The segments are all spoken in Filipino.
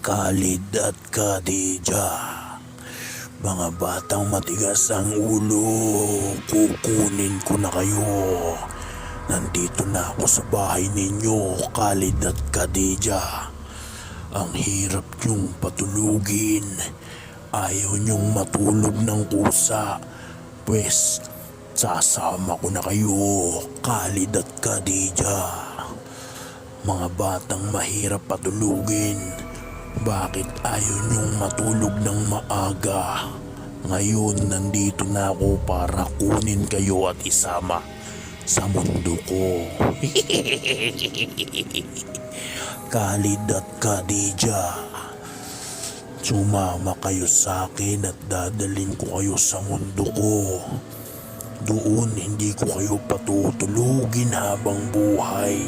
Khalid at Khadija, mga batang matigas ang ulo, kukunin ko na kayo. Nandito na ako sa bahay ninyo, Khalid at Khadija. Ang hirap niyong patulugin. Ayaw niyong matulog ng kusa. Pwes, sasama ko na kayo, Khalid at Khadija. Mga batang mahirap patulugin. Bakit ayaw niyong matulog ng maaga? Ngayon nandito na ako para kunin kayo at isama sa mundo ko. Khalid at Khadija, sumama kayo sa akin at dadalhin ko kayo sa mundo ko. Doon hindi ko kayo patutulugin habang buhay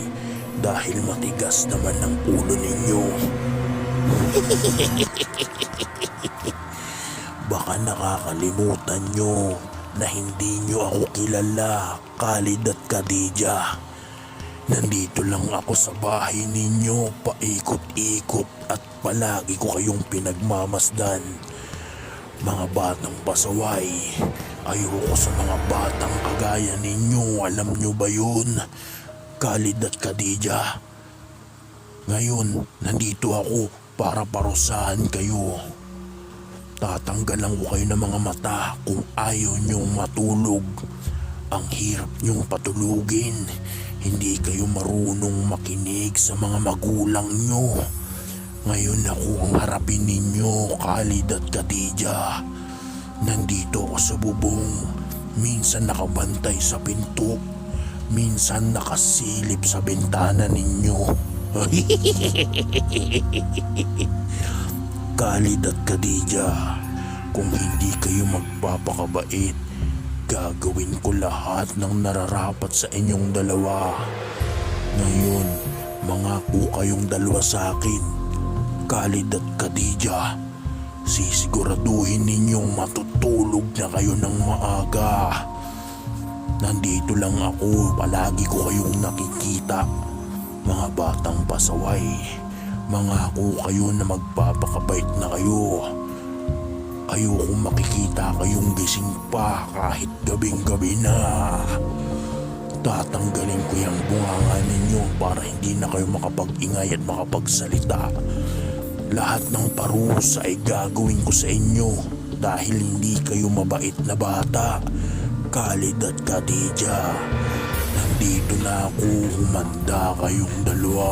dahil matigas naman ang ulo ninyo. Baka nakakalimutan nyo na hindi nyo ako kilala, Khalid at Khadija. Nandito lang ako sa bahay ninyo, paikot-ikot at palagi ko kayong pinagmamasdan. Mga batang pasaway, ayoko sa mga batang kagaya ninyo, alam nyo ba yun, Khalid at Khadija? Ngayon, nandito ako para parusahan kayo. Tatanggalan ko kayo ng mga mata kung ayaw nyong matulog. Ang hirap nyong patulugin. Hindi kayo marunong makinig sa mga magulang nyo. Ngayon ako ang harapin ninyo, Khalid at Khadija. Nandito ako sa bubong. Minsan nakabantay sa pinto. Minsan nakasilip sa bintana ninyo. Khalid at Khadija, kung hindi kayo magpapakabait, gagawin ko lahat ng nararapat sa inyong dalawa. Ngayon, mangako kayong dalawa sa akin, Khalid at Khadija. Sisiguraduhin ninyong matutulog na kayo ng maaga. Nandito lang ako, palagi ko kayong nakikita. Mga batang pasaway, mangako kayo na magpapakabait na kayo. Ayokong makikita kayong gising pa kahit gabing-gabi na. Tatanggalin ko yung bunganga ninyo para hindi na kayo makapag-ingay at makapagsalita. Lahat ng parusa ay gagawin ko sa inyo dahil hindi kayo mabait na bata, Khalid at Khadija. Nandito na ako, humanda kayong dalawa.